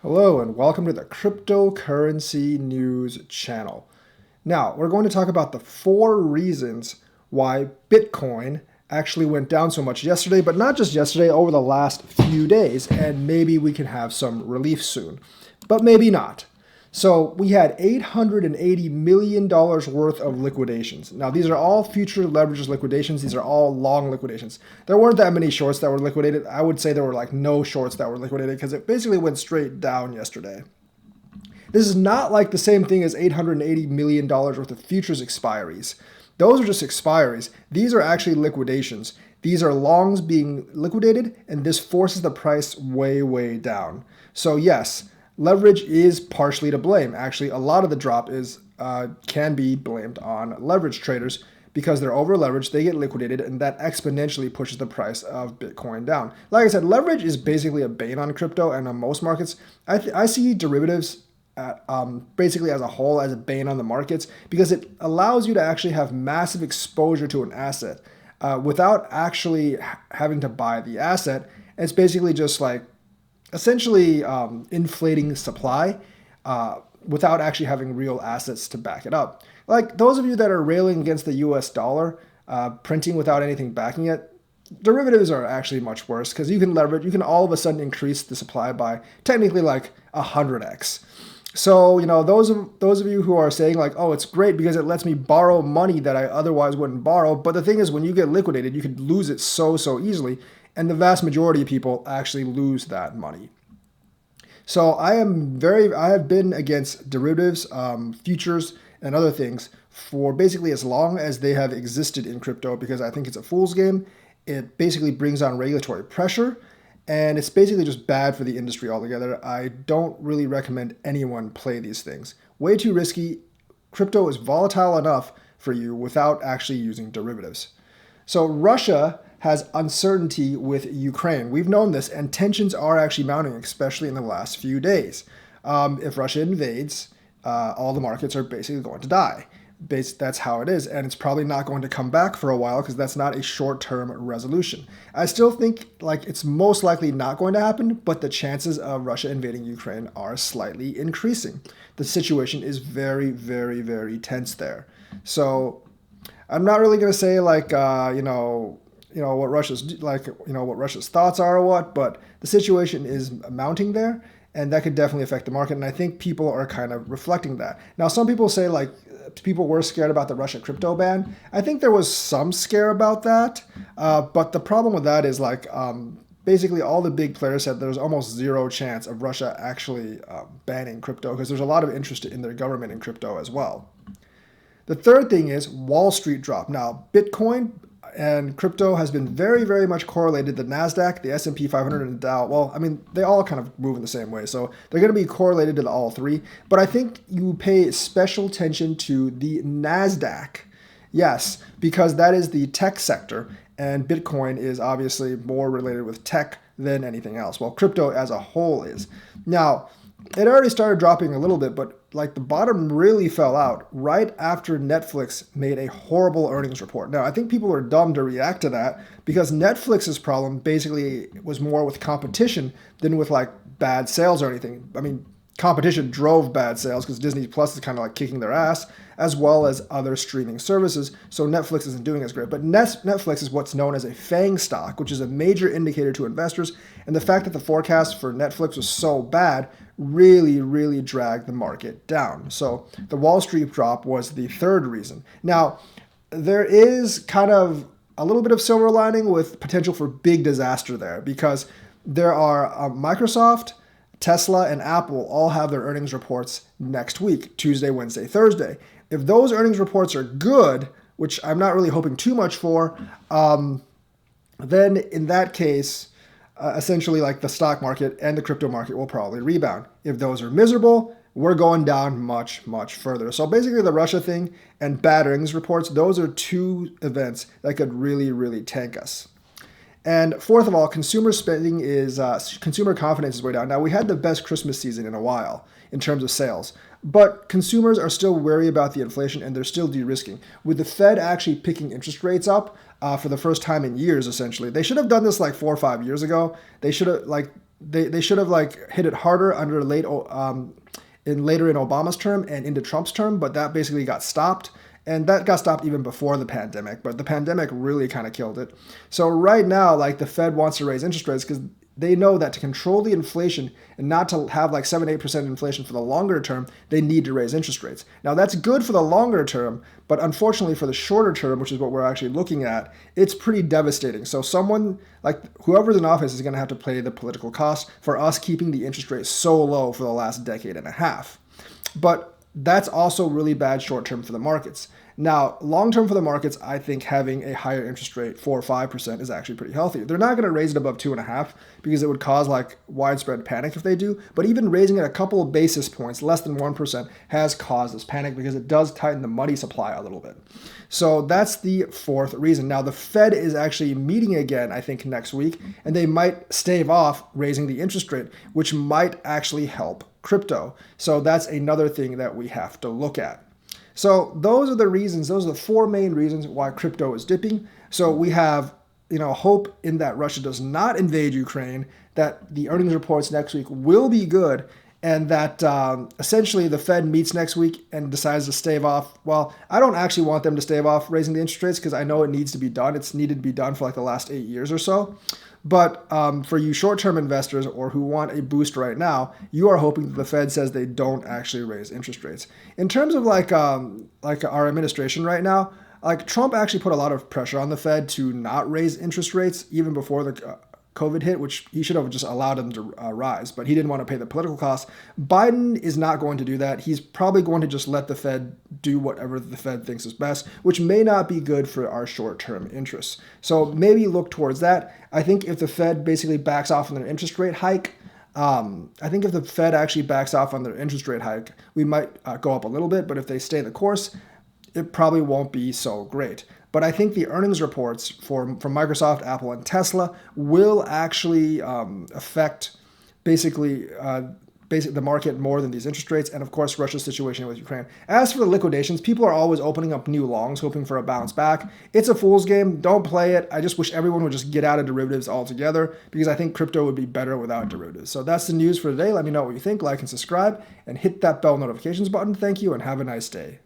Hello and welcome to the Cryptocurrency News channel. Now, we're going to talk about the 4 reasons why Bitcoin actually went down so much yesterday, but not just yesterday, over the last few days, and maybe we can have some relief soon, but maybe not. So we had $880 million worth of liquidations. Now, these are all future leveraged liquidations. These are all long liquidations. There weren't that many shorts that were liquidated. I would say there were like no shorts that were liquidated because it basically went straight down yesterday. This is not like the same thing as $880 million worth of futures expiries. Those are just expiries. These are actually liquidations. These are longs being liquidated, and this forces the price way, way down. So yes, leverage is partially to blame. Actually, a lot of the drop is can be blamed on leverage traders because they're over leveraged, they get liquidated, and that exponentially pushes the price of Bitcoin down. Like I said, leverage is basically a bane on crypto and on most markets. I see derivatives basically as a whole as a bane on the markets because it allows you to actually have massive exposure to an asset without actually having to buy the asset. It's basically just like essentially inflating supply without actually having real assets to back it up. Like those of you that are railing against the US dollar, printing without anything backing it, derivatives are actually much worse because you can all of a sudden increase the supply by technically like 100x. So, those of you who are saying like, oh, it's great because it lets me borrow money that I otherwise wouldn't borrow. But the thing is, when you get liquidated, you could lose it so easily. And the vast majority of people actually lose that money. So I have been against derivatives, futures, and other things for basically as long as they have existed in crypto because I think it's a fool's game. It basically brings on regulatory pressure, and it's basically just bad for the industry altogether. I don't really recommend anyone play these things. Way too risky. Crypto is volatile enough for you without actually using derivatives. So Russia has uncertainty with Ukraine. We've known this, and tensions are actually mounting, especially in the last few days. If Russia invades, all the markets are basically going to die. That's how it is, and it's probably not going to come back for a while because that's not a short-term resolution. I still think like it's most likely not going to happen, but the chances of Russia invading Ukraine are slightly increasing. The situation is very, very, very tense there. So I'm not really going to say like what Russia's thoughts are or what, but the situation is mounting there, and that could definitely affect the market. And I think people are kind of reflecting that. Now, some people say like people were scared about the Russia crypto ban. I think there was some scare about that, but the problem with that is like basically all the big players said there's almost zero chance of Russia actually banning crypto because there's a lot of interest in their government in crypto as well. The third thing is Wall Street drop. Now, Bitcoin and crypto has been very, very much correlated. The NASDAQ, the S&P 500, and the Dow, well, I mean, they all kind of move in the same way. So they're going to be correlated to all three. But I think you pay special attention to the NASDAQ. Yes, because that is the tech sector. And Bitcoin is obviously more related with tech than anything else. Well, crypto as a whole is. Now, it already started dropping a little bit, but like the bottom really fell out right after Netflix made a horrible earnings report. Now, I think people are dumb to react to that because Netflix's problem basically was more with competition than with like bad sales or anything. I mean, competition drove bad sales because Disney Plus is kind of like kicking their ass, as well as other streaming services. So Netflix isn't doing as great. But Netflix is what's known as a FANG stock, which is a major indicator to investors. And the fact that the forecast for Netflix was so bad really, really dragged the market down. So the Wall Street drop was the third reason. Now, there is kind of a little bit of silver lining with potential for big disaster there because there are Microsoft, Tesla, and Apple all have their earnings reports next week, Tuesday, Wednesday, Thursday. If those earnings reports are good, which I'm not really hoping too much for, then in that case, essentially like the stock market and the crypto market will probably rebound. If those are miserable, we're going down much, much further. So basically the Russia thing and bad earnings reports, those are two events that could really, really tank us. And fourth of all, consumer spending consumer confidence is way down. Now, we had the best Christmas season in a while in terms of sales, but consumers are still wary about the inflation and they're still de-risking. With the Fed actually picking interest rates up for the first time in years, essentially, they should have done this like 4 or 5 years ago. They should have they should have like hit it harder under later in Obama's term and into Trump's term, but that basically got stopped. And that got stopped even before the pandemic, but the pandemic really kind of killed it. So right now, like the Fed wants to raise interest rates because they know that to control the inflation and not to have like 7-8% inflation for the longer term, they need to raise interest rates. Now that's good for the longer term, but unfortunately for the shorter term, which is what we're actually looking at, it's pretty devastating. So someone like whoever's in office is going to have to pay the political cost for us keeping the interest rate so low for the last decade and a half. But that's also really bad short term for the markets. Now, long term for the markets, I think having a higher interest rate, 4 or 5%, is actually pretty healthy. They're not going to raise it above 2.5 because it would cause like widespread panic if they do. But even raising it a couple of basis points, less than 1%, has caused this panic because it does tighten the money supply a little bit. So that's the fourth reason. Now, the Fed is actually meeting again, I think, next week, and they might stave off raising the interest rate, which might actually help crypto. So that's another thing that we have to look at. So those are the reasons, those are the four main reasons why crypto is dipping. So we have, hope in that Russia does not invade Ukraine, that the earnings reports next week will be good, and that essentially the Fed meets next week and decides to stave off. Well, I don't actually want them to stave off raising the interest rates because I know it needs to be done. It's needed to be done for like the last 8 years or so. But for you short-term investors or who want a boost right now, you are hoping that the Fed says they don't actually raise interest rates. In terms of like our administration right now, like Trump actually put a lot of pressure on the Fed to not raise interest rates even before the COVID hit, which he should have just allowed them to rise, but he didn't want to pay the political costs. Biden is not going to do that. He's probably going to just let the Fed do whatever the Fed thinks is best, which may not be good for our short-term interests. So maybe look towards that. I think if the Fed basically backs off on their interest rate hike, I think if the Fed actually backs off on their interest rate hike, we might go up a little bit, but if they stay the course, it probably won't be so great. But I think the earnings reports from Microsoft, Apple, and Tesla will actually affect basically the market more than these interest rates, and of course Russia's situation with Ukraine. As for the liquidations, people are always opening up new longs, hoping for a bounce back. It's a fool's game. Don't play it. I just wish everyone would just get out of derivatives altogether because I think crypto would be better without derivatives. So that's the news for today. Let me know what you think. Like and subscribe, and hit that bell notifications button. Thank you, and have a nice day.